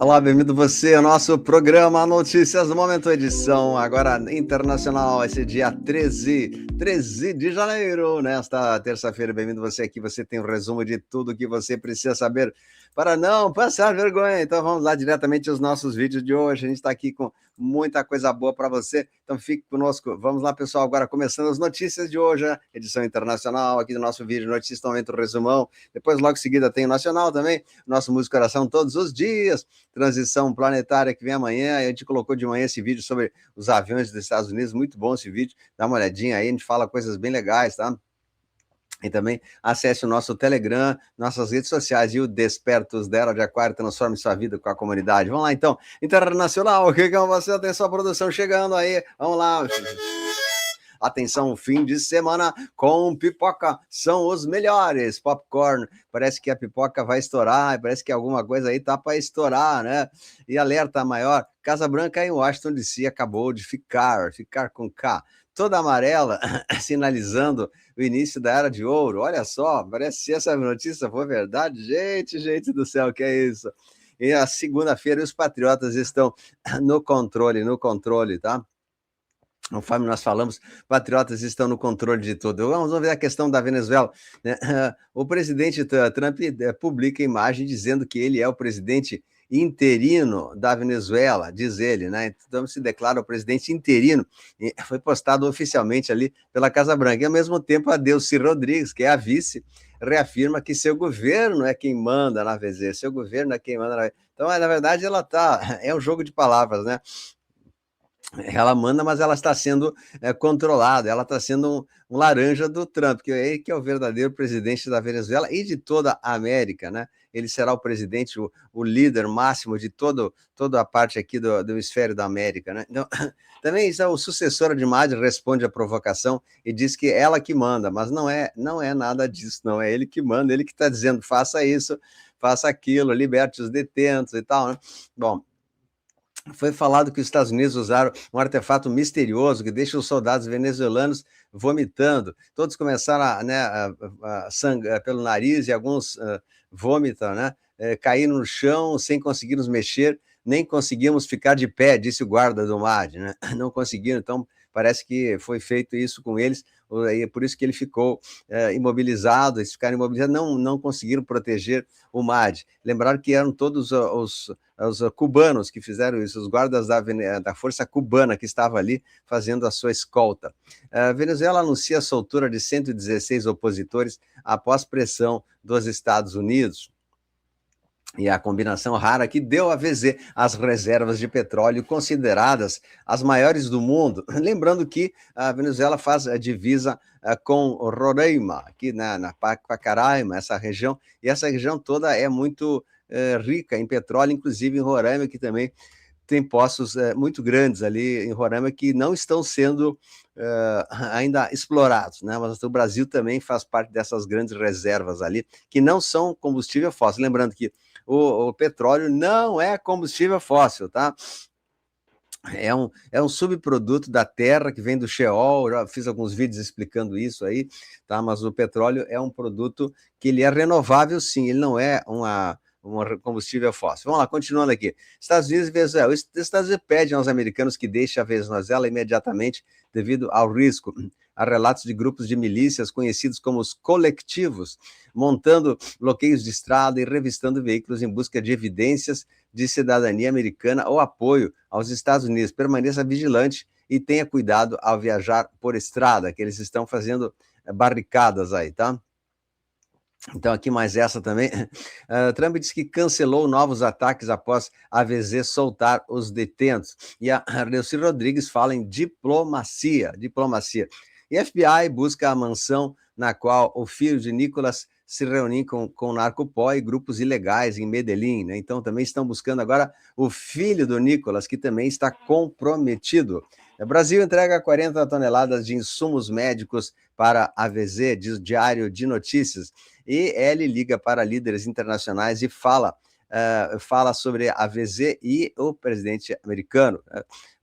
Olá, bem-vindo você ao nosso programa Notícias do Momento, edição agora internacional, esse dia 13 de janeiro, nesta terça-feira. Bem-vindo você aqui, você tem um resumo de tudo que você precisa saber para não passar vergonha. Então vamos lá diretamente aos nossos vídeos de hoje, a gente está aqui com muita coisa boa para você, então fique conosco. Vamos lá, pessoal, agora começando as notícias de hoje, né? Edição internacional aqui do nosso vídeo Notícias do Momento, resumão. Depois, logo em seguida, tem o nacional também, nosso Música Coração todos os dias. Transição planetária que vem amanhã. A gente colocou de manhã esse vídeo sobre os aviões dos Estados Unidos, muito bom esse vídeo, dá uma olhadinha aí, a gente fala coisas bem legais, tá? E também acesse o nosso Telegram, nossas redes sociais e o Despertos da Era de Aquário, transforme sua vida com a comunidade. Vamos lá então, internacional, o que é você? Tem sua produção chegando aí, vamos lá. Atenção, fim de semana com pipoca, são os melhores. Popcorn, parece que a pipoca vai estourar, parece que alguma coisa aí tá para estourar, né? E alerta maior, Casa Branca em Washington DC acabou de ficar com K, toda amarela, sinalizando o início da Era de Ouro. Olha só, parece que essa notícia foi verdade. Gente do céu, que é isso? E a segunda-feira os patriotas estão no controle, tá? Conforme nós falamos, patriotas estão no controle de tudo. Vamos ver a questão da Venezuela. O presidente Trump publica imagem dizendo que ele é o presidente interino da Venezuela, diz ele, né? Então se declara o presidente interino. E foi postado oficialmente ali pela Casa Branca. E ao mesmo tempo, a Delcy Rodrigues, que é a vice, reafirma que seu governo é quem manda na VZ, seu governo é quem manda na VZ. Então, na verdade, é um jogo de palavras, né? Ela manda, mas ela está sendo controlada, ela está sendo um laranja do Trump, que é o verdadeiro presidente da Venezuela e de toda a América, né? Ele será o presidente, o líder máximo de toda a parte aqui do hemisfério da América, né? Então, também o sucessor de Madi responde à provocação e diz que ela que manda, mas não é nada disso, não é ele que manda, ele que está dizendo faça isso, faça aquilo, liberte os detentos e tal, né? Bom, foi falado que os Estados Unidos usaram um artefato misterioso que deixa os soldados venezuelanos vomitando. Todos começaram a sangrar pelo nariz e alguns vomitam, né? Caíram no chão sem conseguir nos mexer, nem conseguimos ficar de pé, disse o guarda do MAD, né? Não conseguiram, então parece que foi feito isso com eles, e é por isso que ele ficou imobilizado, eles ficaram imobilizados, não conseguiram proteger o MAD. Lembraram que eram todos os cubanos que fizeram isso, os guardas da força cubana que estava ali fazendo a sua escolta. A Venezuela anuncia a soltura de 116 opositores após pressão dos Estados Unidos. E a combinação rara que deu a VZ as reservas de petróleo consideradas as maiores do mundo. Lembrando que a Venezuela faz a divisa com Roraima, aqui na Pacaraima, essa região, e essa região toda é muito rica em petróleo, inclusive em Roraima, que também tem poços muito grandes ali em Roraima que não estão sendo ainda explorados, né? Mas o Brasil também faz parte dessas grandes reservas ali, que não são combustível fóssil. Lembrando que o petróleo não é combustível fóssil, tá? É um subproduto da terra que vem do Sheol, já fiz alguns vídeos explicando isso aí, tá? Mas o petróleo é um produto que ele é renovável, sim, ele não é um combustível fóssil. Vamos lá, continuando aqui. Estados Unidos e Venezuela. Os Estados Unidos pedem aos americanos que deixem a Venezuela imediatamente devido ao risco. Há relatos de grupos de milícias conhecidos como os coletivos, montando bloqueios de estrada e revistando veículos em busca de evidências de cidadania americana ou apoio aos Estados Unidos. Permaneça vigilante e tenha cuidado ao viajar por estrada, que eles estão fazendo barricadas aí, tá? Então, aqui mais essa também. Trump disse que cancelou novos ataques após a VZ soltar os detentos. E a Delcy Rodrigues fala em diplomacia. E a FBI busca a mansão na qual o filho de Nicolas se reuniu com narcopó e grupos ilegais em Medellín, né? Então, também estão buscando agora o filho do Nicolas, que também está comprometido. O Brasil entrega 40 toneladas de insumos médicos para a VZ, diz o Diário de Notícias. E ele liga para líderes internacionais e fala sobre a VZ e o presidente americano.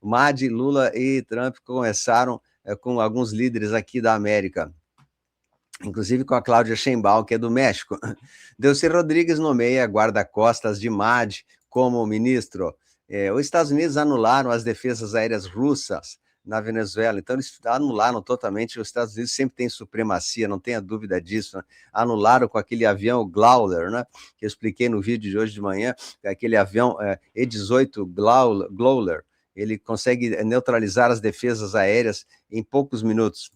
Madi, Lula e Trump começaram com alguns líderes aqui da América, inclusive com a Cláudia Sheinbaum, que é do México. Delcy Rodrigues nomeia guarda-costas de Madi como ministro. Os Estados Unidos anularam as defesas aéreas russas na Venezuela, então eles anularam totalmente. Os Estados Unidos sempre tem supremacia, não tenha dúvida disso, né? Anularam com aquele avião Growler, né? Que eu expliquei no vídeo de hoje de manhã, aquele avião E-18 Growler, ele consegue neutralizar as defesas aéreas em poucos minutos.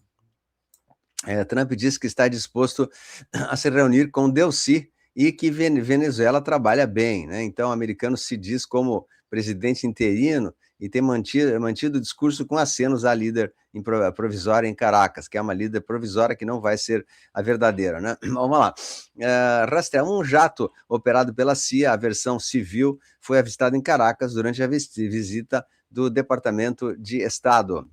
Trump disse que está disposto a se reunir com Delcy e que Venezuela trabalha bem, né? Então, o americano se diz como presidente interino e tem mantido o discurso com acenos à líder provisória em Caracas, que é uma líder provisória que não vai ser a verdadeira, né? Vamos lá. Um jato operado pela CIA, a versão civil, foi avistado em Caracas durante a visita do Departamento de Estado.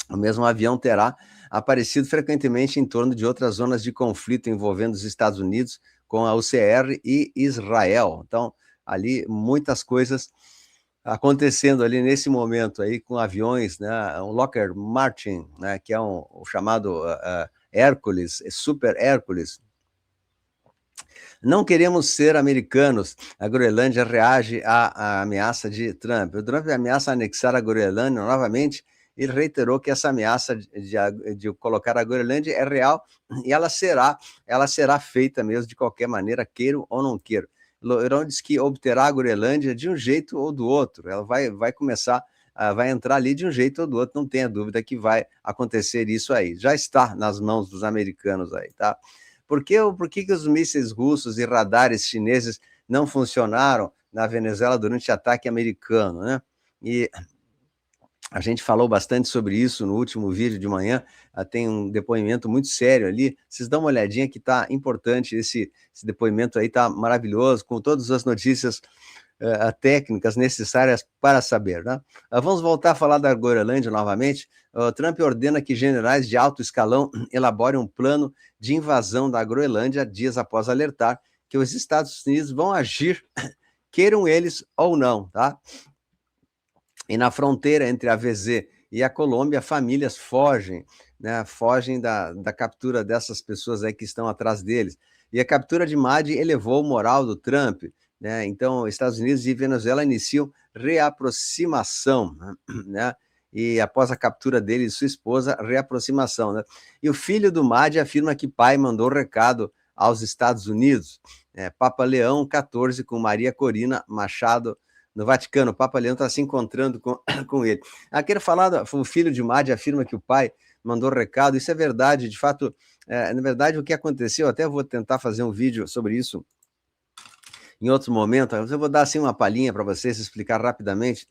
O mesmo avião terá aparecido frequentemente em torno de outras zonas de conflito envolvendo os Estados Unidos com a UCR e Israel. Então, ali muitas coisas acontecendo ali nesse momento aí com aviões, né? Um Lockheed Martin, né? Que é o chamado Hércules, Super Hércules. Não queremos ser americanos. A Groenlândia reage à ameaça de Trump. O Trump ameaça anexar a Groenlândia novamente. Ele reiterou que essa ameaça de colocar a Groenlândia é real e ela será feita mesmo de qualquer maneira, queiram ou não queiram. Loiron disse que obterá a Groenlândia de um jeito ou do outro. Ela vai começar, vai entrar ali de um jeito ou do outro, não tenha dúvida que vai acontecer isso aí. Já está nas mãos dos americanos aí, tá? Por que os mísseis russos e radares chineses não funcionaram na Venezuela durante o ataque americano, né? E a gente falou bastante sobre isso no último vídeo de manhã, tem um depoimento muito sério ali, vocês dão uma olhadinha que está importante, esse depoimento aí está maravilhoso, com todas as notícias técnicas necessárias para saber, né? Vamos voltar a falar da Groenlândia novamente. O Trump ordena que generais de alto escalão elaborem um plano de invasão da Groenlândia dias após alertar que os Estados Unidos vão agir, queiram eles ou não, tá? E na fronteira entre a VZ e a Colômbia, famílias fogem, né? Fogem da captura dessas pessoas aí que estão atrás deles. E a captura de Mahdi elevou o moral do Trump, né? Então, Estados Unidos e Venezuela iniciam reaproximação, né? E após a captura dele e sua esposa, reaproximação, né? E o filho do Mahdi afirma que pai mandou recado aos Estados Unidos. Papa Leão XIV com Maria Corina Machado no Vaticano. O Papa Leão está se encontrando com ele. Quero falar, o filho de Mahdi afirma que o pai mandou recado, isso é verdade, de fato, na verdade o que aconteceu, até vou tentar fazer um vídeo sobre isso em outro momento, eu vou dar assim uma palhinha para vocês, explicar rapidamente.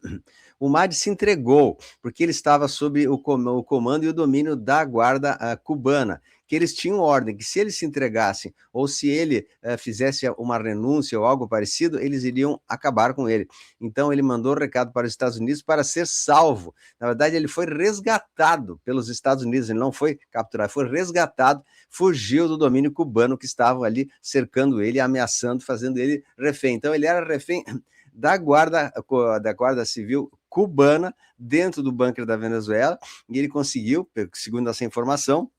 O Mahdi se entregou, porque ele estava sob o comando e o domínio da guarda cubana, que eles tinham ordem, que se eles se entregassem, ou se ele fizesse uma renúncia ou algo parecido, eles iriam acabar com ele. Então ele mandou recado para os Estados Unidos para ser salvo. Na verdade, ele foi resgatado pelos Estados Unidos, ele não foi capturado, foi resgatado, fugiu do domínio cubano que estavam ali cercando ele, ameaçando, fazendo ele refém. Então ele era refém da guarda civil cubana dentro do bunker da Venezuela, e ele conseguiu, segundo essa informação,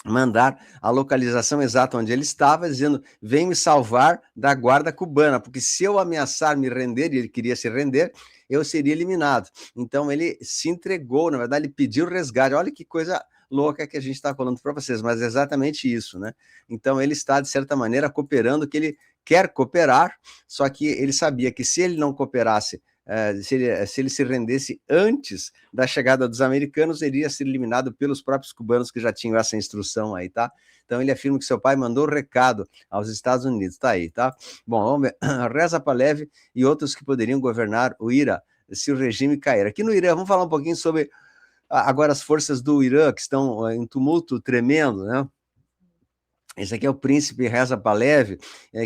mandar a localização exata onde ele estava, dizendo, vem me salvar da guarda cubana, porque se eu ameaçar me render, e ele queria se render, eu seria eliminado. Então ele se entregou, na verdade ele pediu resgate. Olha que coisa louca que a gente está falando para vocês, mas é exatamente isso, né? Então ele está, de certa maneira, cooperando, que ele quer cooperar, só que ele sabia que se ele não cooperasse, se ele se rendesse antes da chegada dos americanos, iria ser eliminado pelos próprios cubanos que já tinham essa instrução aí, tá? Então ele afirma que seu pai mandou recado aos Estados Unidos, tá aí, tá? Bom, vamos ver. Reza Pahlavi e outros que poderiam governar o Irã se o regime cair. Aqui no Irã, vamos falar um pouquinho sobre agora as forças do Irã, que estão em tumulto tremendo, né? Esse aqui é o príncipe Reza Pahlavi,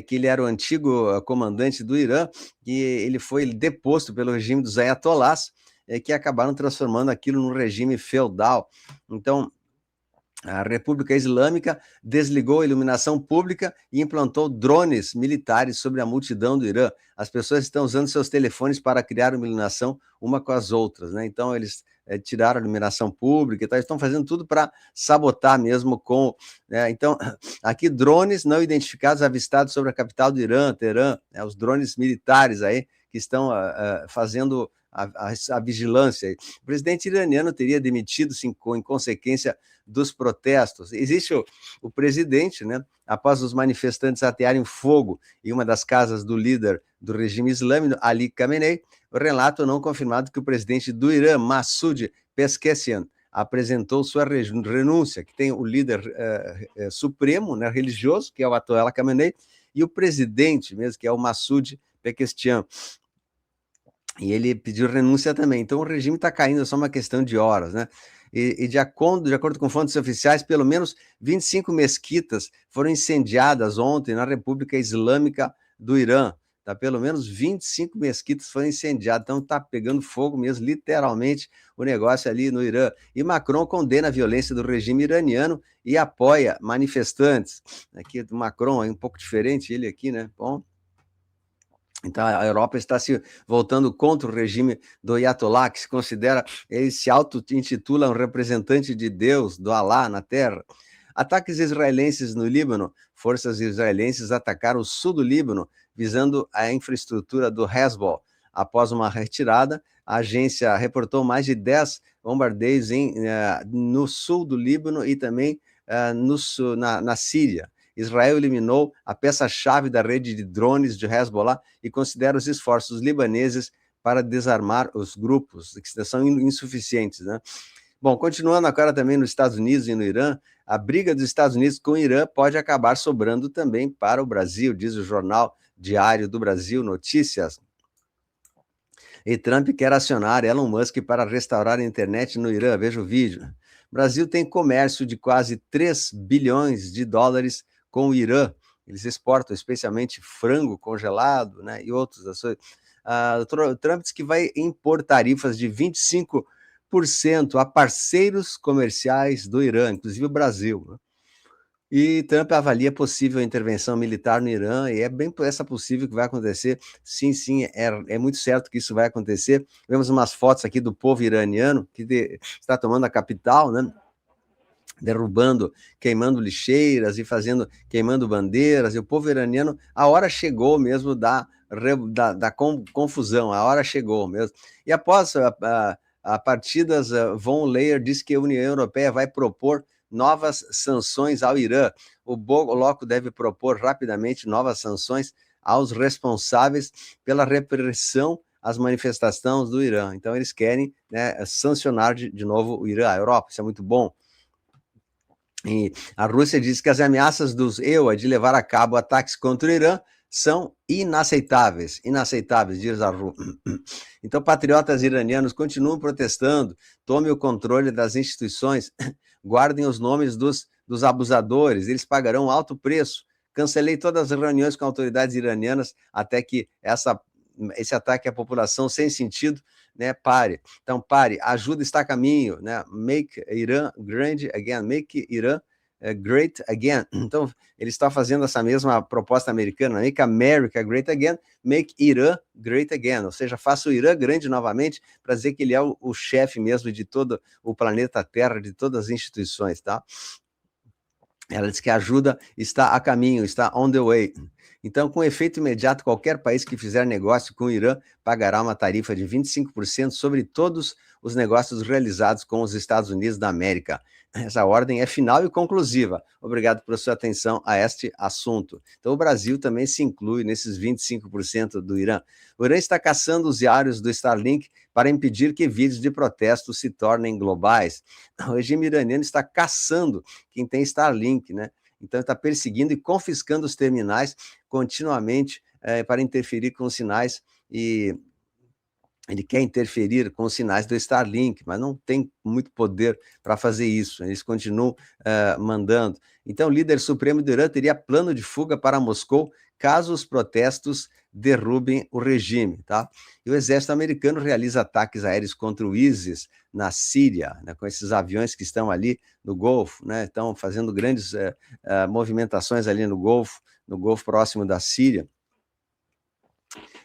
que ele era o antigo comandante do Irã, e ele foi deposto pelo regime dos ayatolás, que acabaram transformando aquilo num regime feudal. Então, A República Islâmica desligou a iluminação pública e implantou drones militares sobre a multidão do Irã. As pessoas estão usando seus telefones para criar uma iluminação uma com as outras, né? Então, eles tiraram a iluminação pública e tal, estão fazendo tudo para sabotar mesmo com... Então, aqui, drones não identificados avistados sobre a capital do Irã, Teherã, os drones militares aí que estão fazendo a vigilância. O presidente iraniano teria demitido em consequência dos protestos. Existe o presidente, né, após os manifestantes atearem fogo em uma das casas do líder do regime islâmico, Ali Khamenei, o relato não confirmado que o presidente do Irã, Massoud Pezeshkian, apresentou sua renúncia, que tem o líder supremo, né, religioso, que é o Ayatollah Khamenei, e o presidente mesmo, que é o Massoud Pezeshkian. E ele pediu renúncia também. Então o regime está caindo, é só uma questão de horas, né? E de acordo com fontes oficiais, pelo menos 25 mesquitas foram incendiadas ontem na República Islâmica do Irã. Tá? Pelo menos 25 mesquitas foram incendiadas. Então está pegando fogo mesmo, literalmente, o negócio ali no Irã. E Macron condena a violência do regime iraniano e apoia manifestantes. Aqui o Macron é um pouco diferente, ele aqui, né? Bom... Então, a Europa está se voltando contra o regime do Ayatollah, que se considera, ele se auto-intitula um representante de Deus, do Alá, na terra. Ataques israelenses no Líbano. Forças israelenses atacaram o sul do Líbano, visando a infraestrutura do Hezbollah. Após uma retirada, a agência reportou mais de 10 bombardeios no sul do Líbano e também na Síria. Israel eliminou a peça-chave da rede de drones de Hezbollah e considera os esforços libaneses para desarmar os grupos, que são insuficientes, né? Bom, continuando agora também nos Estados Unidos e no Irã, a briga dos Estados Unidos com o Irã pode acabar sobrando também para o Brasil, diz o Jornal Diário do Brasil Notícias. E Trump quer acionar Elon Musk para restaurar a internet no Irã. Veja o vídeo. O Brasil tem comércio de quase 3 bilhões de dólares com o Irã. Eles exportam especialmente frango congelado, né, e outros ações. O Trump diz que vai impor tarifas de 25% a parceiros comerciais do Irã, inclusive o Brasil, né? E Trump avalia possível intervenção militar no Irã, e é bem essa possível que vai acontecer. Sim, é muito certo que isso vai acontecer. Vemos umas fotos aqui do povo iraniano que está tomando a capital, né? Derrubando, queimando lixeiras e queimando bandeiras, e o povo iraniano, a hora chegou mesmo da confusão, a hora chegou mesmo. E após a partidas, Von Leyer disse que a União Europeia vai propor novas sanções ao Irã. O bloco deve propor rapidamente novas sanções aos responsáveis pela repressão às manifestações do Irã. Então eles querem, né, sancionar de novo o Irã, a Europa, isso é muito bom. E a Rússia diz que as ameaças dos EUA de levar a cabo ataques contra o Irã são inaceitáveis, diz a Rússia. Então, patriotas iranianos continuam protestando, tomem o controle das instituições, guardem os nomes dos abusadores, eles pagarão alto preço. Cancelei todas as reuniões com autoridades iranianas até que esse ataque à população sem sentido, né, pare. Então, pare, ajuda está a caminho, né? Make Iran great again, make Iran great again. Então, ele está fazendo essa mesma proposta americana, make America great again, make Iran great again, ou seja, faça o Irã grande novamente, para dizer que ele é o chefe mesmo de todo o planeta Terra, de todas as instituições, tá? Ela diz que a ajuda está a caminho, está on the way. Então, com efeito imediato, qualquer país que fizer negócio com o Irã pagará uma tarifa de 25% sobre todos os negócios realizados com os Estados Unidos da América. Essa ordem é final e conclusiva. Obrigado por sua atenção a este assunto. Então, o Brasil também se inclui nesses 25% do Irã. O Irã está caçando os usuários do Starlink para impedir que vídeos de protesto se tornem globais. O regime iraniano está caçando quem tem Starlink, né? Então, está perseguindo e confiscando os terminais continuamente para interferir com os sinais e ele quer interferir com os sinais do Starlink, mas não tem muito poder para fazer isso. Eles continuam mandando. Então, o líder supremo do Irã teria plano de fuga para Moscou caso os protestos derrubem o regime, tá? E o exército americano realiza ataques aéreos contra o ISIS na Síria, né, com esses aviões que estão ali no Golfo, né? Estão fazendo grandes movimentações ali no Golfo próximo da Síria.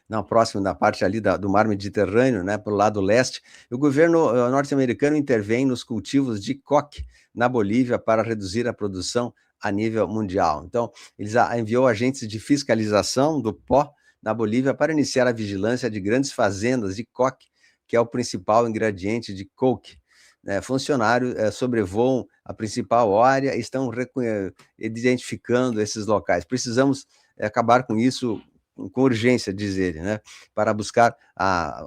Não, próximo da parte ali do mar Mediterrâneo, né, para o lado leste. O governo norte-americano intervém nos cultivos de coque na Bolívia para reduzir a produção a nível mundial. Então, eles enviou agentes de fiscalização do pó na Bolívia para iniciar a vigilância de grandes fazendas de coque, que é o principal ingrediente de coke. Funcionários sobrevoam a principal área e estão identificando esses locais. Precisamos acabar com isso com urgência, diz ele, né, para buscar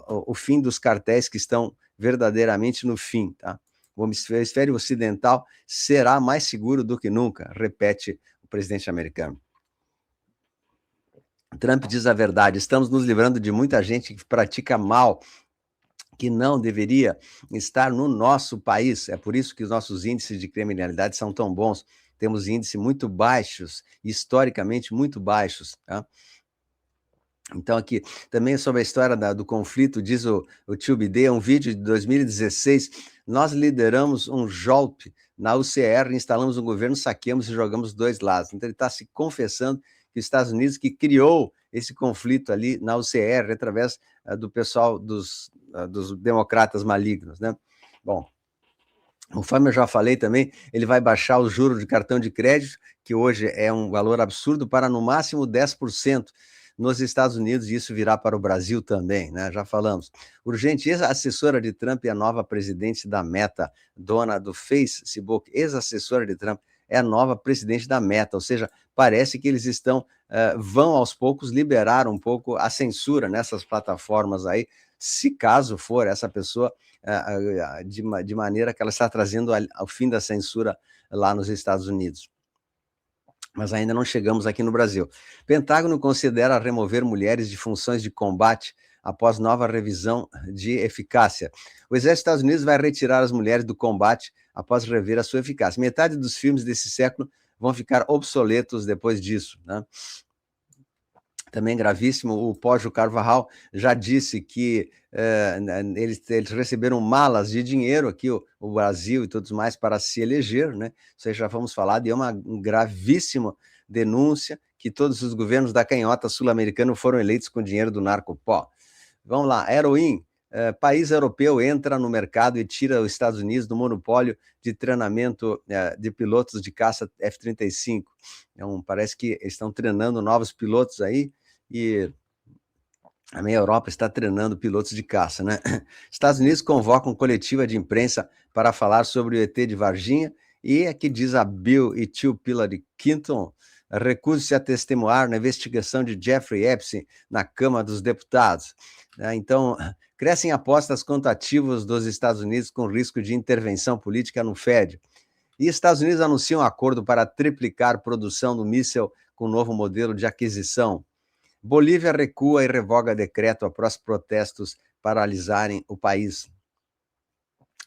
o fim dos cartéis que estão verdadeiramente no fim, tá? O hemisfério ocidental será mais seguro do que nunca, repete o presidente americano. Trump diz a verdade, estamos nos livrando de muita gente que pratica mal, que não deveria estar no nosso país. É por isso que os nossos índices de criminalidade são tão bons. Temos índices muito baixos, historicamente muito baixos, tá? Então, aqui, também sobre a história do conflito, diz o Tio Bidê, um vídeo de 2016, nós lideramos um golpe na UCR, instalamos um governo, saqueamos e jogamos dois lados. Então, ele está se confessando que os Estados Unidos que criou esse conflito ali na UCR, através do pessoal dos democratas malignos, né? Bom, conforme eu já falei também, ele vai baixar os juros de cartão de crédito, que hoje é um valor absurdo, para no máximo 10% nos Estados Unidos, e isso virá para o Brasil também, né? Já falamos. Urgente, ex-assessora de Trump e a nova presidente da Meta, dona do Facebook, ex-assessora de Trump, é a nova presidente da Meta, ou seja, parece que eles vão aos poucos liberar um pouco a censura nessas plataformas aí, se caso for essa pessoa de maneira que ela está trazendo ao fim da censura lá nos Estados Unidos. Mas ainda não chegamos aqui no Brasil. Pentágono considera remover mulheres de funções de combate após nova revisão de eficácia. O Exército dos Estados Unidos vai retirar as mulheres do combate após rever a sua eficácia. Metade dos filmes desse século vão ficar obsoletos depois disso, né? Também gravíssimo, o Pógio Carvajal já disse que eles receberam malas de dinheiro aqui, o Brasil e todos mais, para se eleger, né? Isso aí já vamos falar de uma gravíssima denúncia que todos os governos da canhota sul-americana foram eleitos com dinheiro do narcopó. Vamos lá, Heroin, país europeu entra no mercado e tira os Estados Unidos do monopólio de treinamento de pilotos de caça F-35. Então, parece que estão treinando novos pilotos aí, e a meia Europa está treinando pilotos de caça, né? Estados Unidos convocam coletiva de imprensa para falar sobre o ET de Varginha, e aqui diz a Bill e tio Hillary Clinton, recuse-se a testemunhar na investigação de Jeffrey Epstein na Câmara dos Deputados. Então, crescem apostas contativas dos Estados Unidos com risco de intervenção política no FED. E Estados Unidos anunciam um acordo para triplicar produção do míssil com novo modelo de aquisição. Bolívia recua e revoga decreto após protestos paralisarem o país.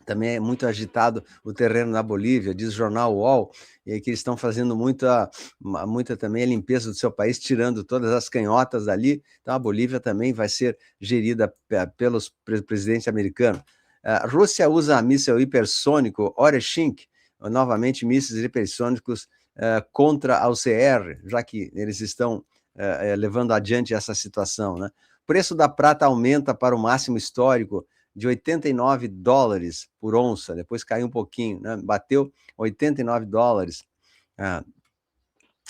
Também é muito agitado o terreno na Bolívia, diz o jornal UOL, que eles estão fazendo muita também a limpeza do seu país, tirando todas as canhotas dali. Então a Bolívia também vai ser gerida pelos presidentes americanos. A Rússia usa míssil hipersônico Oreshnik, novamente mísseis hipersônicos contra a UCR, já que eles estão levando adiante essa situação, né? O preço da prata aumenta para o máximo histórico de $89 por onça, depois caiu um pouquinho, né? Bateu $89.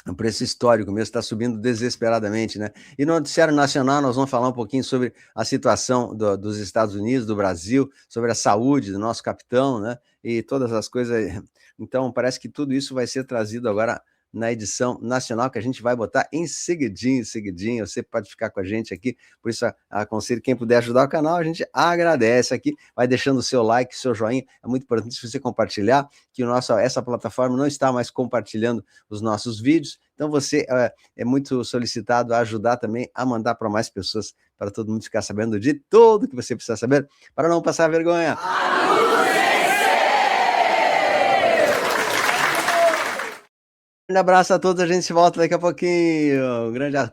O preço histórico mesmo está subindo desesperadamente, né? E no noticiário nacional nós vamos falar um pouquinho sobre a situação dos Estados Unidos, do Brasil, sobre a saúde do nosso capitão, né? E todas as coisas. Então parece que tudo isso vai ser trazido agora na edição nacional, que a gente vai botar em seguidinho. Você pode ficar com a gente aqui, por isso aconselho quem puder ajudar o canal, a gente agradece aqui, vai deixando o seu like, seu joinha, é muito importante se você compartilhar, que essa plataforma não está mais compartilhando os nossos vídeos, então você é muito solicitado a ajudar também a mandar para mais pessoas, para todo mundo ficar sabendo de tudo que você precisa saber, para não passar vergonha. Um grande abraço a todos, a gente se volta daqui a pouquinho. Um grande abraço.